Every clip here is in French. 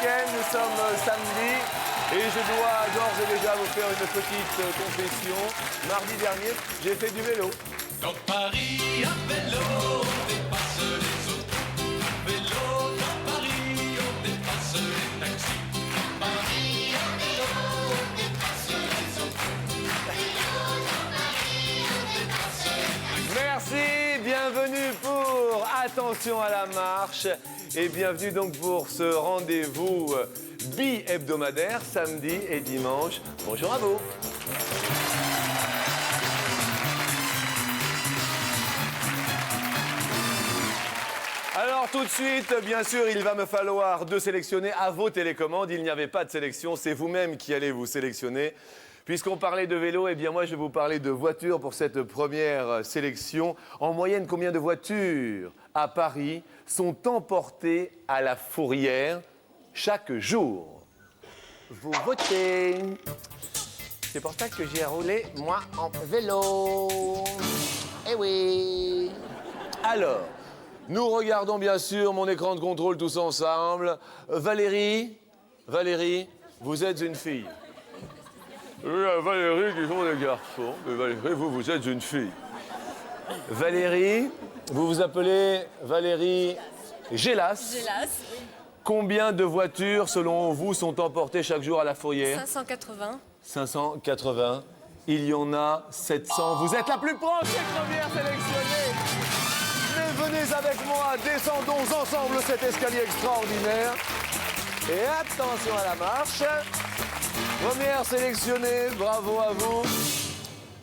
week-end, nous sommes samedi et je dois d'ores et déjà vous faire une petite confession. Mardi dernier, j'ai fait du vélo. Dans Paris, à vélo, on dépasse les autres. À vélo, dans Paris, on dépasse les taxis. Dans Paris, à vélo, on dépasse les autres. À vélo, dans Paris, on dépasse les taxis. Merci, bienvenue pour Attention à la marche et bienvenue donc pour ce rendez-vous bi-hebdomadaire, samedi et dimanche. Bonjour à vous. Alors tout de suite, bien sûr, il va me falloir de sélectionner à vos télécommandes. Il n'y avait pas de sélection, c'est vous-même qui allez vous sélectionner. Puisqu'on parlait de vélo, eh bien moi je vais vous parler de voitures pour cette première sélection. En moyenne, combien de voitures à Paris sont emportées à la fourrière chaque jour? Vous votez. C'est pour ça que j'ai roulé, moi, en vélo. Eh oui. Alors, nous regardons bien sûr mon écran de contrôle tous ensemble. Valérie, vous êtes une fille. Oui, Valérie, qui sont des garçons. Mais Valérie, vous êtes une fille. Valérie, vous vous appelez Valérie Gélas. Gélas, oui. Combien de voitures, selon vous, sont emportées chaque jour à la fourrière? 580. 580. Il y en a 700. Vous êtes la plus proche des premières sélectionnées. Mais venez avec moi, descendons ensemble cet escalier extraordinaire. Et attention à la marche. Première sélectionnée, bravo à vous.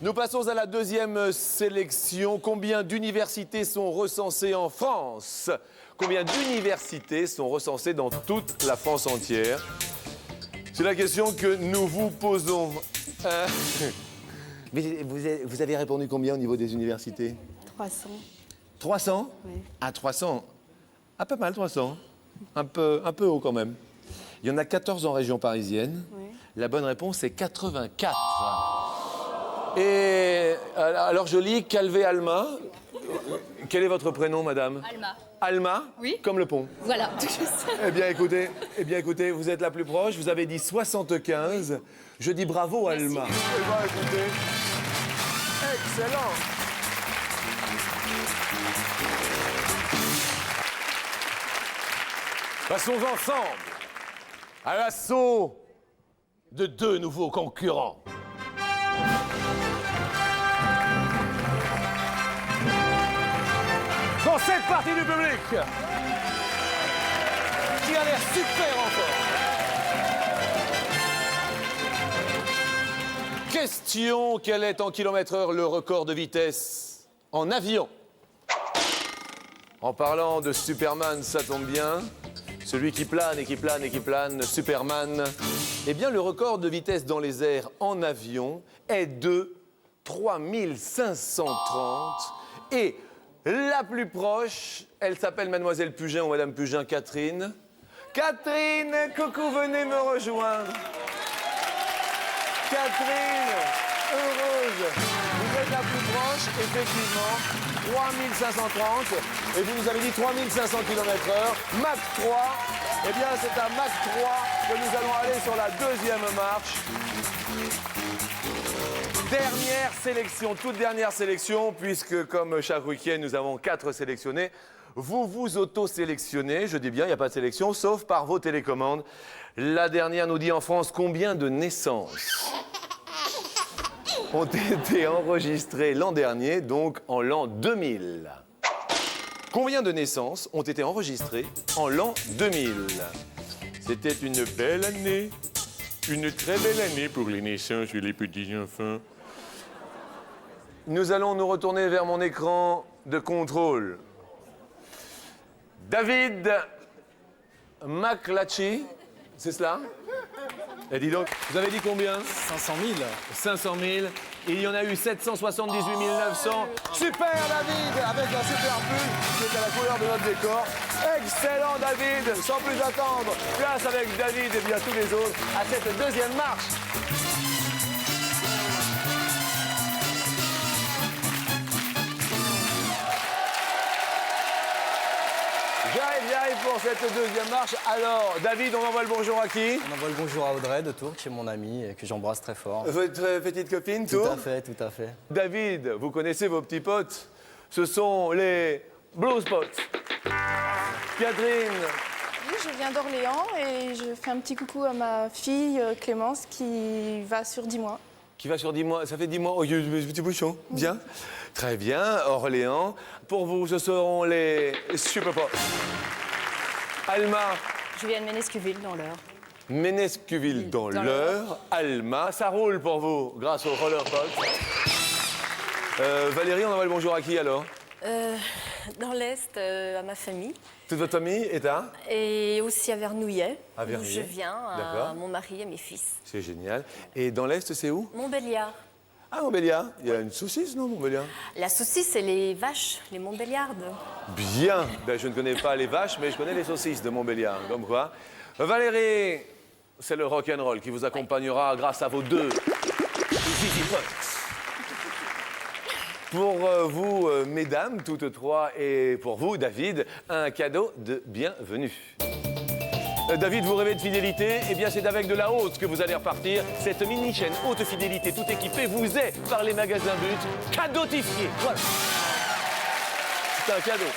Nous passons à la deuxième sélection. Combien d'universités sont recensées en France? Combien d'universités sont recensées dans toute la France entière? C'est la question que nous vous posons. Mais vous avez répondu combien au niveau des universités? 300. 300? Oui. Ah, 300. Ah, pas mal, 300. Un peu haut quand même. Il y en a 14 en région parisienne. Oui. La bonne réponse est 84. Et alors je lis Calvé Alma. Quel est votre prénom, madame? Alma. Alma? Oui. Comme le pont. Voilà, tout ça. Eh bien, écoutez, vous êtes la plus proche. Vous avez dit 75. Je dis bravo, Alma. Eh bien, écoutez, excellent. Passons ensemble à l'assaut de deux nouveaux concurrents. Dans cette partie du public, qui a l'air super encore. Question, quel est en kilomètres-heure le record de vitesse en avion? En parlant de Superman, ça tombe bien. Celui qui plane et qui plane et qui plane, Superman. Eh bien, le record de vitesse dans les airs en avion est de 3530. Et la plus proche, elle s'appelle Mademoiselle Pugin ou Madame Pugin, Catherine. Catherine, coucou, venez me rejoindre. Catherine, heureuse. Vous êtes la plus proche, effectivement. 3530. Et vous nous avez dit 3500 km/h. Mach 3. Eh bien, c'est à Mach 3 que nous allons aller sur la deuxième marche. Dernière sélection, toute dernière sélection, puisque comme chaque week-end, nous avons 4 sélectionnés. Vous vous auto-sélectionnez, je dis bien, il n'y a pas de sélection, sauf par vos télécommandes. La dernière nous dit en France combien de naissances ont été enregistrées l'an dernier, donc en l'an 2000. Combien de naissances ont été enregistrées en l'an 2000? C'était une belle année, une très belle année pour les naissances chez les petits-enfants. Nous allons nous retourner vers mon écran de contrôle. David McLatchy, c'est cela? Et dis donc, vous avez dit combien? 500 000. 500 000. Il y en a eu 778 900. Super David, avec la super pull qui est à la couleur de notre décor. Excellent David. Sans plus attendre, place avec David et bien tous les autres à cette deuxième marche. J'arrive pour cette deuxième marche. Alors, David, on envoie le bonjour à qui? On envoie le bonjour à Audrey de Tours, qui est mon amie et que j'embrasse très fort. Votre petite copine, Tout Tours? à fait, tout à fait. David, vous connaissez vos petits potes? Ce sont les Blues Pots. Catherine, Oui, je viens d'Orléans et je fais un petit coucou à ma fille Clémence qui va sur 10 mois. qui va sur 10 mois. Ça fait 10 mois. Oh, il y a des petits bouchons. Bien. Très bien. Orléans. Pour vous, ce seront les Super Pots. Alma, Je viens de Ménescuville dans l'Eure. Ménescuville dans Dans l'Eure. Alma, ça roule pour vous grâce au roller pot. Valérie, on envoie le bonjour à qui alors? Dans l'Est, à ma famille. Toute votre famille est à? Et aussi à Vernouillet, À d'où Vernouillet. je viens, D'accord. à mon mari et mes fils. C'est génial. Et dans l'Est, c'est où? Montbéliard. Ah, Montbéliard. Il y a une saucisse, non, Montbéliard? La saucisse, c'est les vaches, les Montbéliardes. Bien. Ben, je ne connais pas les vaches, mais je connais les saucisses de Montbéliard. Comme quoi. Valérie, c'est le rock'n'roll qui vous accompagnera grâce à vos deux Zizi Pots. Pour vous, mesdames, toutes trois, et pour vous, David, un cadeau de bienvenue. David, vous rêvez de fidélité? Eh bien, c'est avec de la haute que vous allez repartir. Cette mini-chaîne haute fidélité, tout équipée, vous est, par les magasins But, cadeautifiée. Voilà. C'est un cadeau.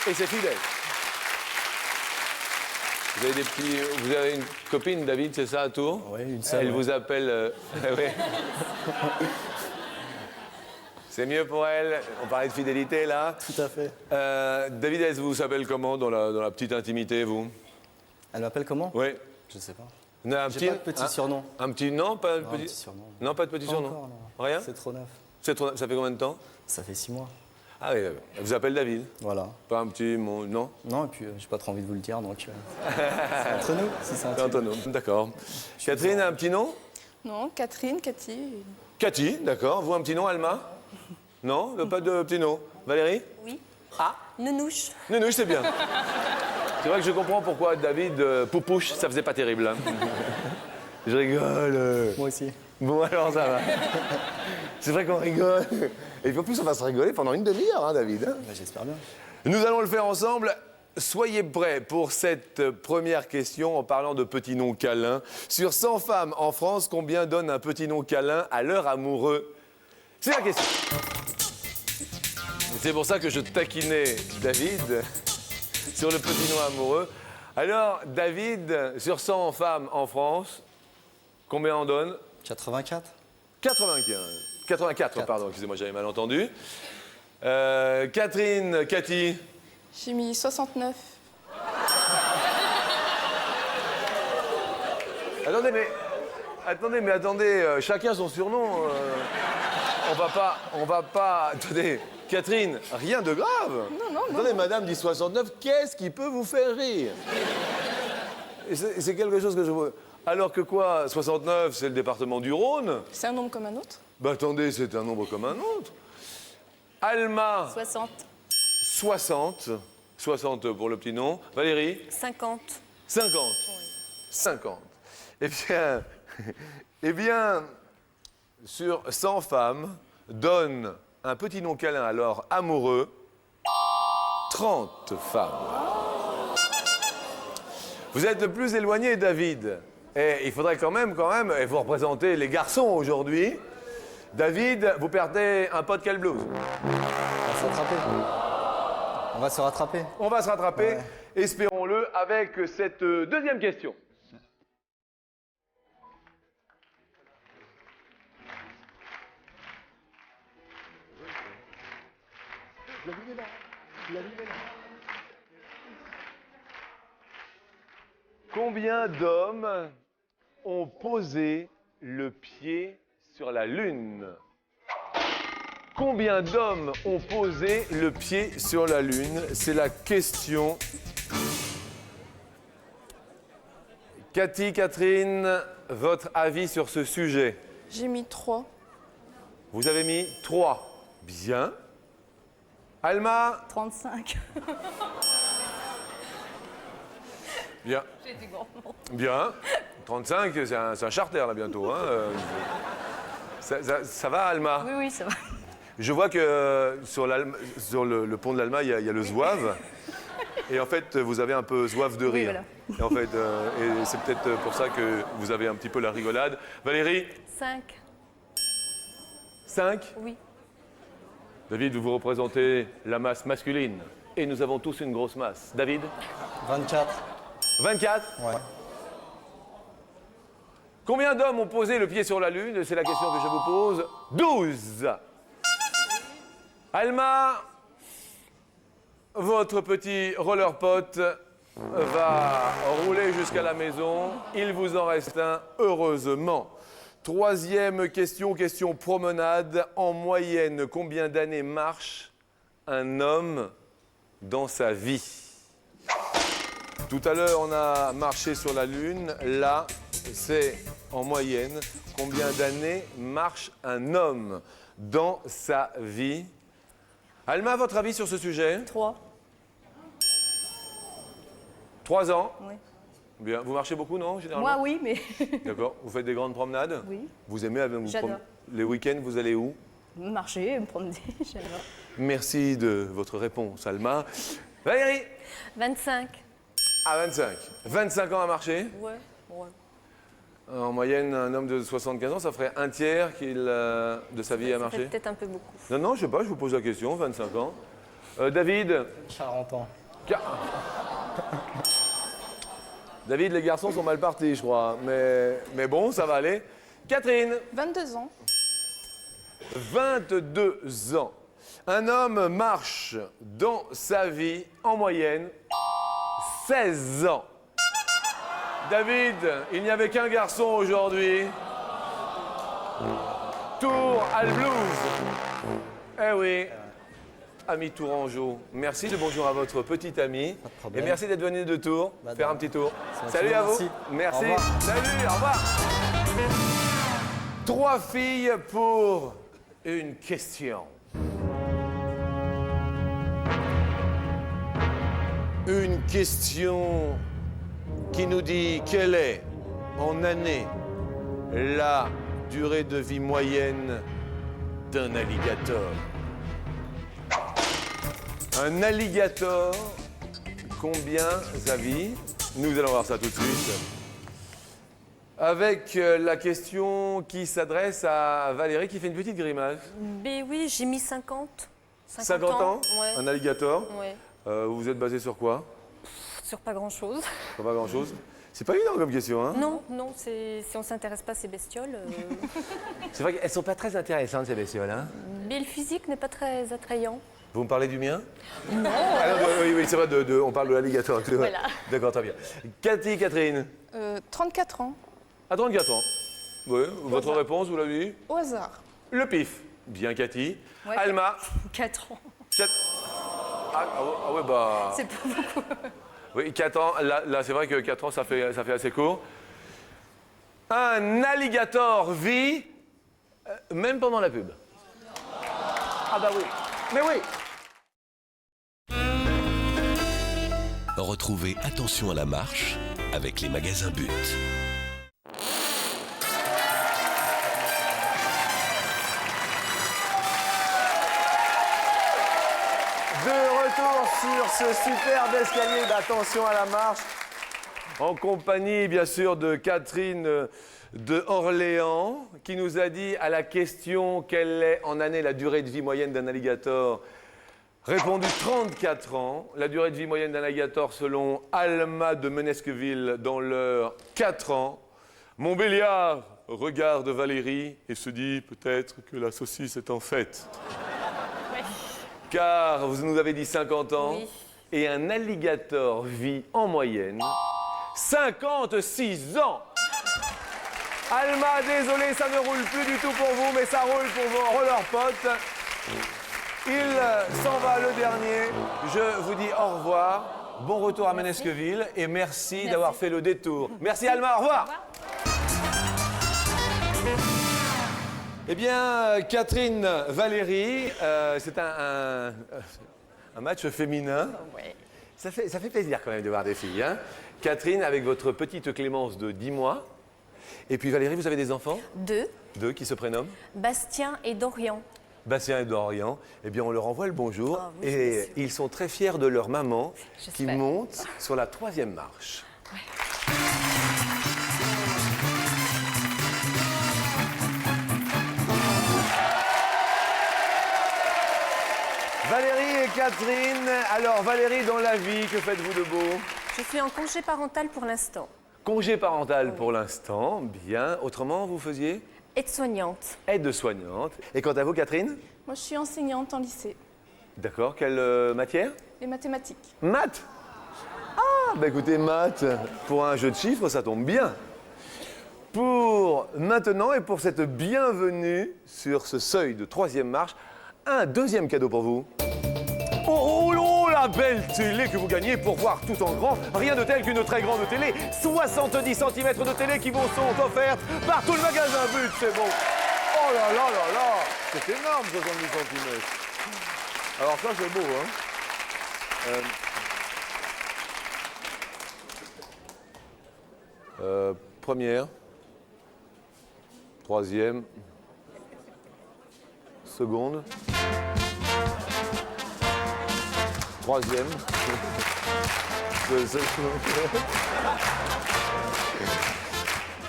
Et c'est fidèle. Vous avez une copine, David, c'est ça, à Tours? Oui, une seule. Elle ouais. vous appelle... ouais. C'est mieux pour elle. On parlait de fidélité, là. Tout à fait. David, elle vous s'appelle comment dans la petite intimité, vous? Elle m'appelle comment? Oui. Je sais pas. On a un J'ai pas de petit surnom. Un petit... Non, pas de Non, petit... un petit surnom. Non, pas de petit Pas surnom? encore, non. Rien? C'est trop neuf. Ça fait combien de temps? Ça fait 6 mois. Ah oui, elle vous appelle David? Voilà. Pas un petit... Non? Non, et puis j'ai pas trop envie de vous le dire, donc c'est entre nous, si c'est C'est entre entre nous. D'accord. Catherine, un petit nom? Non, Catherine, Cathy. Cathy, d'accord. Vous, un petit nom, Alma? Non, pas de petit nom. Valérie? Oui. Ah, Nounouche. Nounouche, c'est bien. C'est vrai que je comprends pourquoi David Poupouche, ça faisait pas terrible. Hein. Je rigole. Moi aussi. Bon, alors ça va. C'est vrai qu'on rigole. Et puis en plus, on va se rigoler pendant une demi-heure, hein, David. Hein. Bah, j'espère bien. Nous allons le faire ensemble. Soyez prêts pour cette première question en parlant de petits noms câlins. Sur 100 femmes en France, combien donne un petit nom câlin à leur amoureux? C'est la question. C'est pour ça que je taquinais David sur le petit nom amoureux. Alors, David, sur 100 femmes en France, combien en donne? 84. 95. 84, pardon, excusez-moi, j'avais mal entendu. Catherine, Cathy, J'ai mis 69. attendez, chacun son surnom. On va pas. Attendez, Catherine, rien de grave. Non. Attendez, madame dit 69, qu'est-ce qui peut vous faire rire? Et c'est quelque chose que je vois. Alors que quoi, 69, c'est le département du Rhône? C'est un nombre comme un autre. Bah attendez, c'est un nombre comme un autre. Alma, 60. 60. 60 pour le petit nom. Valérie? 50. 50. 50. Eh bien, sur 100 femmes, donne un petit nom câlin à leur amoureux, 30 femmes. Vous êtes le plus éloigné, David. Et il faudrait quand même, et vous représentez les garçons aujourd'hui. David, vous perdez un pot de quel blues? On va se rattraper. On va se rattraper. On va se rattraper, Ouais. espérons-le, avec cette deuxième question. Combien d'hommes ont posé le pied sur la Lune? Combien d'hommes ont posé le pied sur la Lune? C'est la question. Cathy, Catherine, votre avis sur ce sujet? J'ai mis 3. Vous avez mis 3. Bien. Alma? 35. Bien. J'ai du gourmand. Bien. 35, c'est un charter là bientôt. Hein. Ça va, Alma? Oui, ça va. Je vois que sur le pont de l'Alma, il y a le zouave. Et en fait, vous avez un peu zouave de rire. voilà. Et en fait, et c'est peut-être pour ça que vous avez un petit peu la rigolade. Valérie, 5. 5. Oui. David, vous représentez la masse masculine. Et nous avons tous une grosse masse. David, 24. 24. Ouais. Combien d'hommes ont posé le pied sur la Lune? C'est la question que je vous pose. 12. Alma, votre petit roller pot va rouler jusqu'à la maison. Il vous en reste un, heureusement. Troisième question, question promenade. En moyenne, combien d'années marche un homme dans sa vie? Tout à l'heure, on a marché sur la Lune. Là, c'est en moyenne combien d'années marche un homme dans sa vie. Alma, votre avis sur ce sujet? 3. 3 ans. Oui. Bien. Vous marchez beaucoup, non, généralement? Moi, oui, mais D'accord. Vous faites des grandes promenades? Oui. Vous aimez J'adore. les week-ends, vous allez où? marcher, me promener, j'adore. Merci de votre réponse, Alma. Valérie? 25. À 25. 25 ans à marcher. Ouais, ouais. En moyenne, un homme de 75 ans, ça ferait un tiers de sa vie à Ça fait marcher. peut-être un peu beaucoup. Non, non, je sais pas, je vous pose la question, 25 ans. David? 40 ans. David, les garçons sont mal partis, je crois. Mais bon, ça va aller. Catherine? 22 ans. 22 ans. Un homme marche dans sa vie en moyenne 16 ans. David, il n'y avait qu'un garçon aujourd'hui. Tour à le blues. Eh oui. Ami Tourangeau, merci de bonjour à votre petite amie. Pas de problème. Et merci d'être venu de Tours Bah, faire de un petit tour. C'est Salut à vous. gentil. Merci. Au revoir. Salut, au revoir. 3 filles pour une question. Une question qui nous dit quelle est, en année, la durée de vie moyenne d'un alligator. Un alligator, combien à vie? Nous allons voir ça tout de suite. Avec la question qui s'adresse à Valérie qui fait une petite grimace. Mais oui, j'ai mis 50. 50 ans, Ouais. un alligator. Ouais. Vous êtes basé sur quoi? Sur pas grand-chose. Pas grand-chose. C'est pas évident comme question, hein? Non, non, si on s'intéresse pas à ces bestioles. C'est vrai qu'elles sont pas très intéressantes, ces bestioles, hein? Mais le physique n'est pas très attrayant. Vous me parlez du mien? Non. Oui, oui, c'est vrai, on parle de l'alligator. Voilà. D'accord, très bien. Catherine? 34 ans. À 34 ans. Oui, votre réponse, vous l'avez dit? Au hasard. Le pif. Bien, Cathy. Ouais. Alma? 4 ans. Ah ouais, bah... C'est pas beaucoup. Oui, 4 ans. Là c'est vrai que 4 ans, ça fait assez court. Un alligator vit même pendant la pub. Ah bah oui. Mais oui. Retrouvez Attention à la marche avec les magasins But. De retour sur ce superbe escalier d'Attention à la marche, en compagnie bien sûr de Catherine de Orléans, qui nous a dit à la question quelle est en année la durée de vie moyenne d'un alligator, répondu 34 ans. La durée de vie moyenne d'un alligator selon Alma de Menesqueville dans l'heure 4 ans. Montbéliard regarde Valérie et se dit peut-être que la saucisse est en fête. Car vous nous avez dit 50 ans, Oui. et un alligator vit en moyenne 56 ans. Alma, désolé, ça ne roule plus du tout pour vous, mais ça roule pour vos roller potes. Il s'en va le dernier. Je vous dis au revoir. Bon retour à Menesqueville et merci d'avoir fait le détour. Merci Alma, au revoir. Eh bien, Catherine, Valérie, c'est un match féminin. Ouais. Ça fait plaisir quand même de voir des filles. Hein. Catherine, avec votre petite Clémence de 10 mois. Et puis Valérie, vous avez des enfants? 2. 2 qui se prénomment? Bastien et Dorian. Bastien et Dorian, eh bien on leur envoie le bonjour Ah oui, et bien sûr. ils sont très fiers de leur maman qui J'espère. monte sur la 3e marche. Valérie et Catherine. Alors Valérie, dans la vie, que faites-vous de beau? Je suis en congé parental pour l'instant. Congé parental pour l'instant, bien. Autrement, vous faisiez Aide-soignante. aide-soignante. Et quant à vous, Catherine? Moi, je suis enseignante en lycée. D'accord, quelle matière? Les mathématiques. Maths. Ah, bah écoutez, maths, pour un jeu de chiffres, ça tombe bien. Pour maintenant et pour cette bienvenue sur ce seuil de 3e marche, un 2e cadeau pour vous. Oh, la belle télé que vous gagnez pour voir tout en grand. Rien de tel qu'une très grande télé. 70 cm de télé qui vous sont offertes par tout le magasin But, c'est bon. Oh là là là là, c'est énorme 70 cm. Alors ça c'est beau, hein. Première, 3e, seconde, 3e.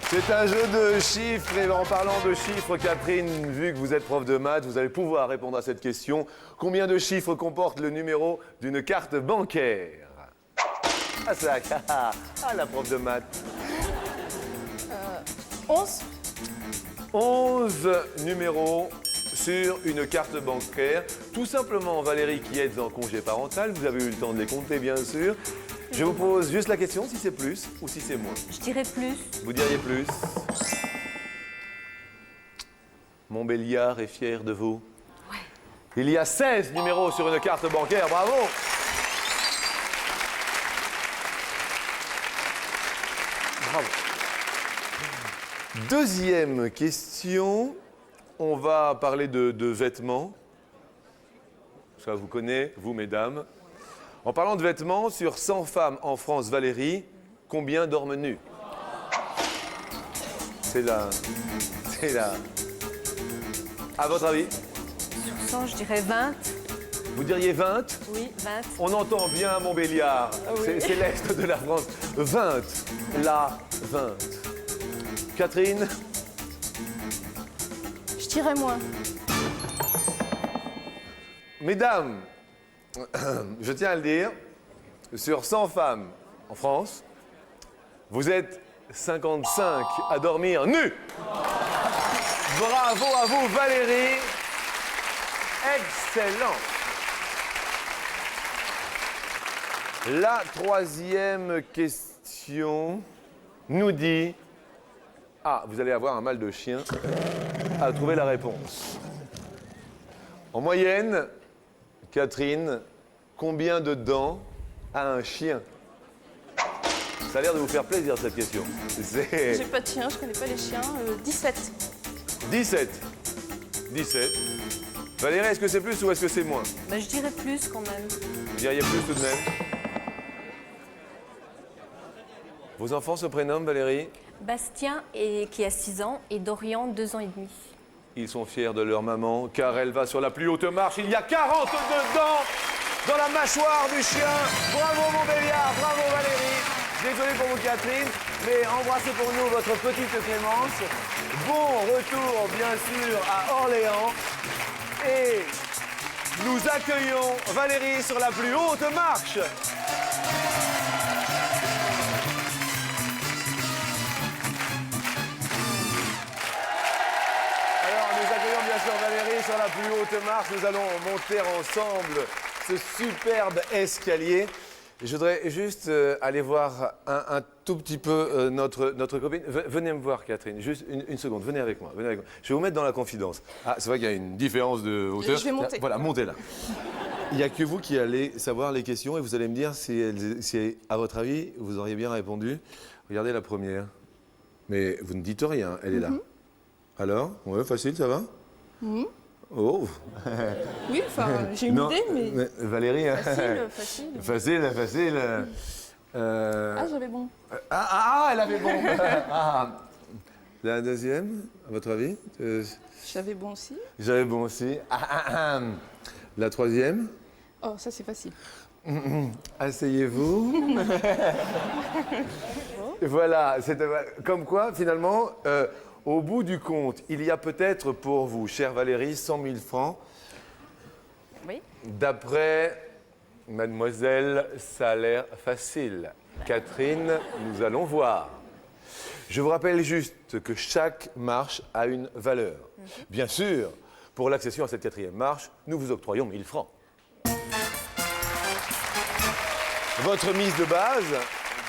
C'est un jeu de chiffres et en parlant de chiffres, Catherine, vu que vous êtes prof de maths, vous allez pouvoir répondre à cette question. Combien de chiffres comporte le numéro d'une carte bancaire? Ah, ça, la prof de maths. 11. 11 numéros sur une carte bancaire. Tout simplement, Valérie, qui êtes en congé parental, vous avez eu le temps de les compter, bien sûr. Je vous pose juste la question, si c'est plus ou si c'est moins. Je dirais plus. Vous diriez plus. Montbéliard est fier de vous. Ouais. Il y a 16 numéros sur une carte bancaire, bravo. Bravo. Deuxième question, on va parler de vêtements. Ça vous connaissez, vous mesdames. En parlant de vêtements, sur 100 femmes en France, Valérie, combien dorment nues? C'est là. À votre avis? Sur 100, je dirais 20. Vous diriez 20? Oui, 20. On entend bien Montbéliard. Oui. C'est l'Est de la France. 20. La 20. Catherine? Je dirais moins. Mesdames, je tiens à le dire, sur 100 femmes en France, vous êtes 55 à dormir nues. Bravo à vous, Valérie. Excellent. La troisième question nous dit... Ah, vous allez avoir un mal de chien à trouver la réponse. En moyenne, Catherine, combien de dents a un chien? Ça a l'air de vous faire plaisir cette question. C'est J'ai pas de chien, je connais pas les chiens. 17. 17. 17. Valérie, est-ce que c'est plus ou est-ce que c'est moins? Bah, je dirais plus quand même. Vous diriez plus tout de même. Vos enfants se prénomment, Valérie? Bastien, qui a 6 ans, et Dorian, 2 ans et demi. Ils sont fiers de leur maman, car elle va sur la plus haute marche. Il y a 42 dents dans la mâchoire du chien. Bravo Montbéliard, bravo Valérie. Désolé pour vous Catherine, mais embrassez pour nous votre petite Clémence. Bon retour bien sûr à Orléans. Et nous accueillons Valérie sur la plus haute marche. Alors, nous accueillons bien sûr Valérie sur la plus haute marche. Nous allons monter ensemble ce superbe escalier. Je voudrais juste aller voir un tout petit peu notre copine. Venez me voir, Catherine. Juste une seconde. Venez avec moi. Je vais vous mettre dans la confidence. Ah, c'est vrai qu'il y a une différence de hauteur. Je vais monter. Voilà, montez là. Il n'y a que vous qui allez savoir les questions et vous allez me dire si à votre avis, vous auriez bien répondu. Regardez la première. Mais vous ne dites rien, elle est là. Alors? Ouais, facile, ça va? Oh! Oui, enfin, j'ai une idée, mais Valérie, hein? facile. Facile. Ah, j'avais bon. Elle avait bon. Ah. La deuxième, à votre avis? J'avais bon aussi. J'avais bon aussi. La troisième? Oh, ça c'est facile. Asseyez-vous. Voilà, comme quoi, finalement, au bout du compte, il y a peut-être pour vous, chère Valérie, 100 000 francs. Oui. D'après Mademoiselle, ça a l'air facile. Catherine, nous allons voir. Je vous rappelle juste que chaque marche a une valeur. Bien sûr, pour l'accession à cette quatrième marche, nous vous octroyons 1000 francs. Votre mise de base,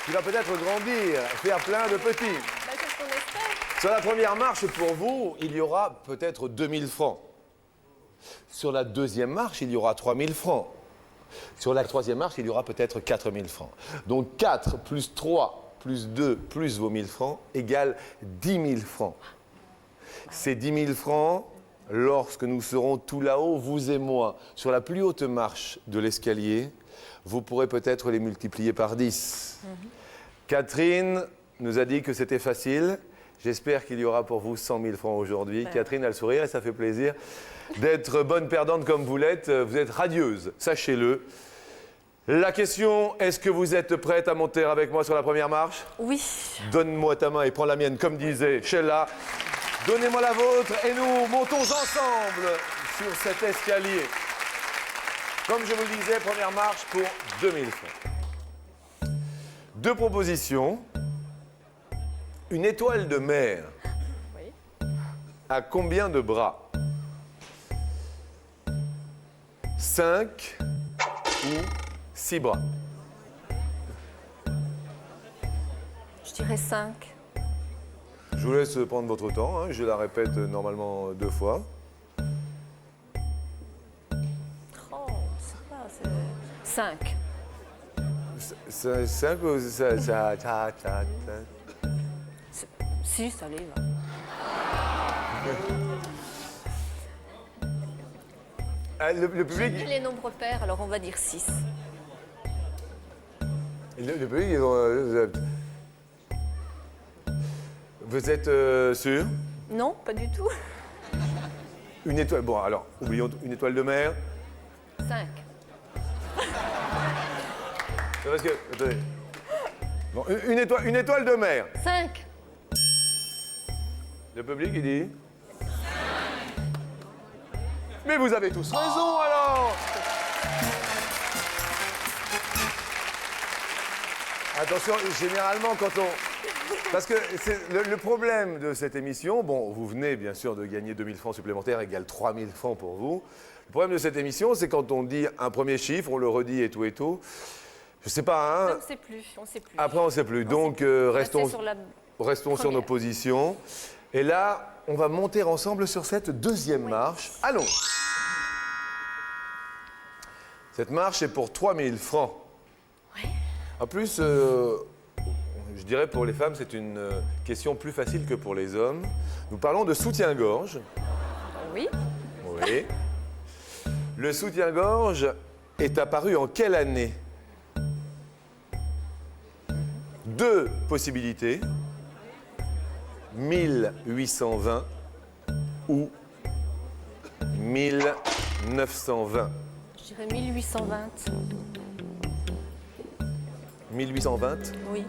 qui va peut-être grandir, faire plein de petits. Bah, c'est ce qu'on espère. Sur la première marche, pour vous, il y aura peut-être 2000 francs. Sur la deuxième marche, il y aura 3000 francs. Sur la troisième marche, il y aura peut-être 4000 francs. Donc 4 plus 3 plus 2 plus vos 1000 francs égale 10 000 francs. Ces 10 000 francs, lorsque nous serons tout là-haut, vous et moi, sur la plus haute marche de l'escalier, vous pourrez peut-être les multiplier par 10. Catherine nous a dit que c'était facile. J'espère qu'il y aura pour vous 100 000 francs aujourd'hui. Catherine a le sourire et ça fait plaisir d'être bonne perdante comme vous l'êtes. Vous êtes radieuse, sachez-le. La question, est-ce que vous êtes prête à monter avec moi sur la première marche? Oui. Donne-moi ta main et prends la mienne, comme disait Sheila. Donnez-moi la vôtre et nous montons ensemble sur cet escalier. Comme je vous le disais, première marche pour 2000 francs. Deux propositions. Une étoile de mer a combien de bras? 5 ou 6 bras? Je dirais 5. Je vous laisse prendre votre temps, hein. Je la répète normalement 2 fois. Oh, c'est pas. 5. 5 ou ça. Si, ça allait, va. Le public, Les nombres pairs, alors on va dire 6. le public, ils ont, vous êtes sûr? Non, pas du tout. Une étoile. Bon, alors, oublions une étoile de mer. 5. C'est parce que. Attendez. Bon, une étoile de mer. 5. Le public, il dit. Mais vous avez tous raison alors! Attention, généralement, quand on. Parce que le problème de cette émission, bon, vous venez bien sûr de gagner 2000 francs supplémentaires, égale 3000 francs pour vous. Le problème de cette émission, c'est quand on dit un premier chiffre, on le redit et tout et tout. Je sais pas, hein? On ne sait plus, on sait plus. Après, on ne sait plus. Donc, restons sur nos positions. Et là, on va monter ensemble sur cette deuxième marche. Allons! Cette marche est pour 3000 francs. Ouais. En plus, je dirais pour les femmes, c'est une question plus facile que pour les hommes. Nous parlons de soutien-gorge. Oui. Oui. Le soutien-gorge est apparu en quelle année? 2 possibilités. 1820 ou 1920. Je dirais 1820. 1820 Oui.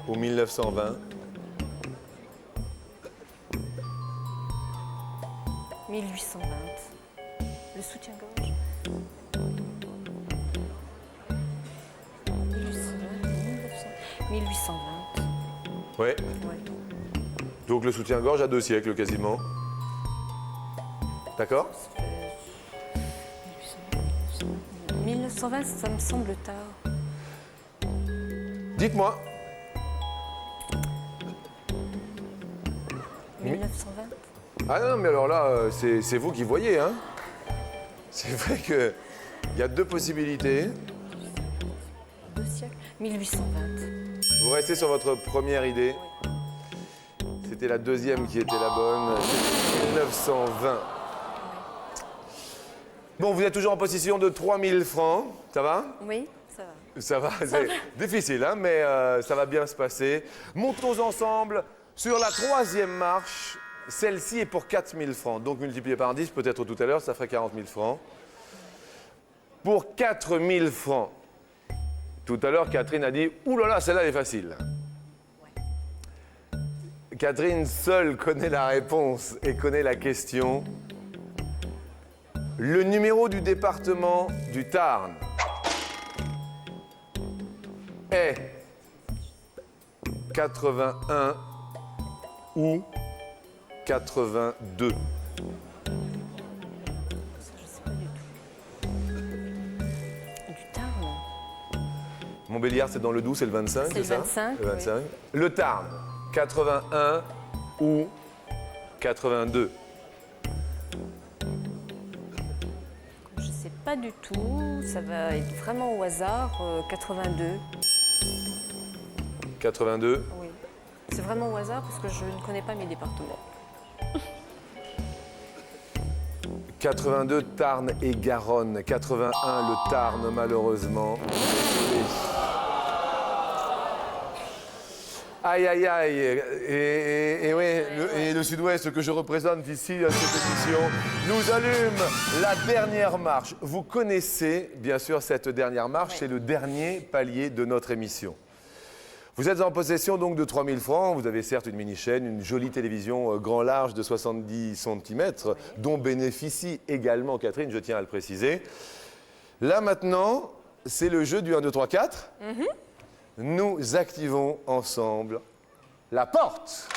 ou 1920? 1820. Le soutien-gorge. 1820. Oui. Ouais. Donc le soutien-gorge a 2 siècles quasiment. D'accord? 1920, ça me semble tard. Dites-moi. 1920. Ah non, mais alors là, c'est vous qui voyez, hein? C'est vrai qu'il y a 2 possibilités. 2 siècles. 1820. Vous restez sur votre première idée. C'était la deuxième qui était la bonne. C'était 1920. Bon, vous êtes toujours en possession de 3000 francs. Ça va? Oui, ça va. Ça va, c'est difficile, hein, mais ça va bien se passer. Montons ensemble sur la troisième marche. Celle-ci est pour 4 000 francs. Donc multiplié par 10, peut-être tout à l'heure, ça ferait 40 000 francs. Pour 4 000 francs. Tout à l'heure, Catherine a dit « Ouh là là, celle-là, elle est facile. » Catherine seule connaît la réponse et connaît la question. Le numéro du département du Tarn est 81 ou 82. Je sais pas du tout. Du Tarn. Montbéliard, c'est dans le Doubs, c'est le 25, C'est le ça 25, Le 25. Le Tarn, 81 ou 82. Je sais pas du tout. Ça va être vraiment au hasard. 82. 82. Oui. C'est vraiment au hasard parce que je ne connais pas mes départements. 82, Tarn et Garonne. 81, le Tarn, malheureusement. Désolé. Aïe, aïe, aïe. Et ouais, et le Sud-Ouest que je représente ici à cette émission nous allume la dernière marche. Vous connaissez, bien sûr, cette dernière marche. Oui. C'est le dernier palier de notre émission. Vous êtes en possession donc de 3 000 francs. Vous avez certes une mini-chaîne, une jolie télévision grand large de 70 cm, dont bénéficie également Catherine, je tiens à le préciser. Là maintenant, c'est le jeu du 1, 2, 3, 4. Nous activons ensemble la porte.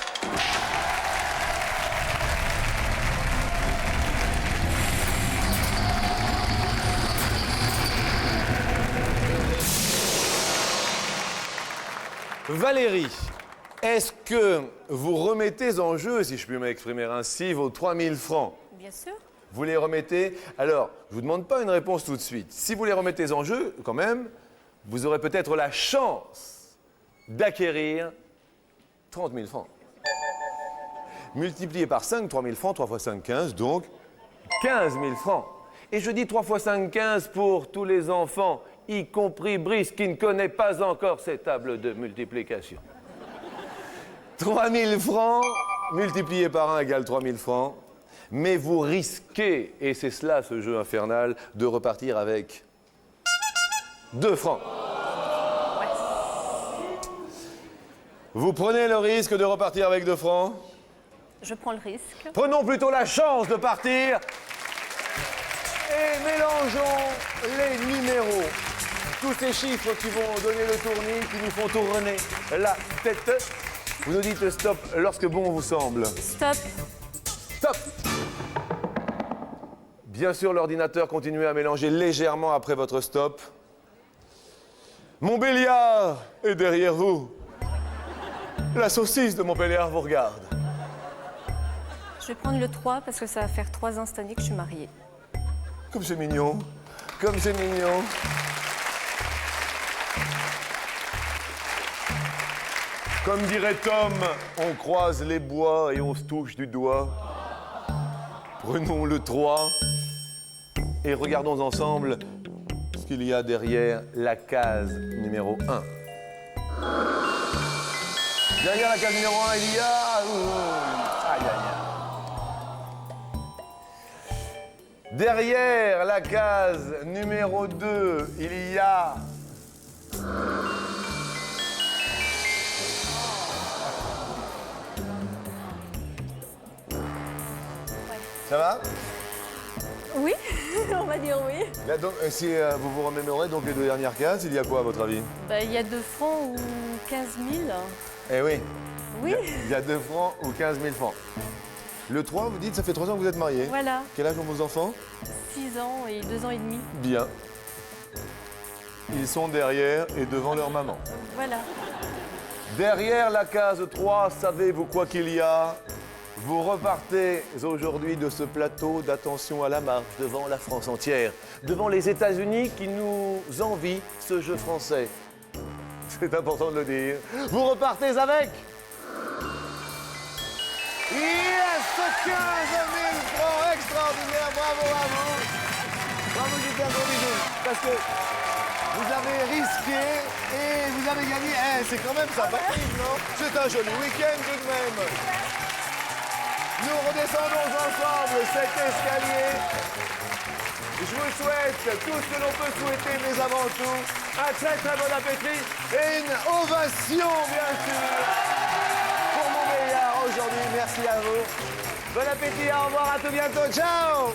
Valérie, est-ce que vous remettez en jeu, si je puis m'exprimer ainsi, vos 3 000 francs? Bien sûr. Vous les remettez? Alors, je ne vous demande pas une réponse tout de suite. Si vous les remettez en jeu, quand même, vous aurez peut-être la chance d'acquérir 30 000 francs. Multiplié par 5, 3 000 francs, 3 fois 5, 15, donc 15 000 francs. Et je dis 3 fois 5, 15 pour tous les enfants, y compris Brice, qui ne connaît pas encore ces tables de multiplication. 3 000 francs multiplié par 1 égale 3 000 francs. Mais vous risquez, et c'est cela ce jeu infernal, de repartir avec 2 francs. Vous prenez le risque de repartir avec 2 francs? Je prends le risque. Prenons plutôt la chance de partir. Et mélangeons les numéros. Tous ces chiffres qui vont donner le tournis, qui nous font tourner la tête. Vous nous dites stop lorsque bon vous semble. Stop. Stop! Bien sûr, l'ordinateur continue à mélanger légèrement après votre stop. Montbéliard est derrière vous. La saucisse de Montbéliard vous regarde. Je vais prendre le 3 parce que ça va faire 3 ans cette année que je suis mariée. Comme c'est mignon. Comme c'est mignon. Comme dirait Tom, on croise les bois et on se touche du doigt. Prenons le 3 et regardons ensemble ce qu'il y a derrière la case numéro 1. Derrière la case numéro 1, il y a... Aïe, aïe, aïe. Derrière la case numéro 2, il y a... Ça va? Oui, on va dire oui. Là, donc, si vous vous remémorez donc les 2 dernières cases, il y a quoi à votre avis? Bah, il y a 2 francs ou 15 000. Eh oui, Oui, il y a 2 francs ou 15 000 francs. Le 3, vous dites, ça fait 3 ans que vous êtes mariés. voilà. Quel âge ont vos enfants? 6 ans et 2 ans et demi. Bien. Ils sont derrière et devant leur maman. Voilà. Derrière la case 3, savez-vous quoi qu'il y a? Vous repartez aujourd'hui de ce plateau d'attention à la marche devant la France entière, devant les États-Unis qui nous envient ce jeu français. C'est important de le dire. Vous repartez avec... Yes, 15 000 francs, extraordinaire, bravo à vous. Bravo, je vous fais un gros bisou. Parce que Vous avez risqué et vous avez gagné. Eh, c'est quand même sympathique, non? C'est un joli week-end tout de même. Nous redescendons ensemble cet escalier. Je vous souhaite tout ce que l'on peut souhaiter, mais avant tout, un très très bon appétit et une ovation, bien sûr, pour mon meilleur aujourd'hui. Merci à vous. Bon appétit, au revoir, à tout bientôt. Ciao!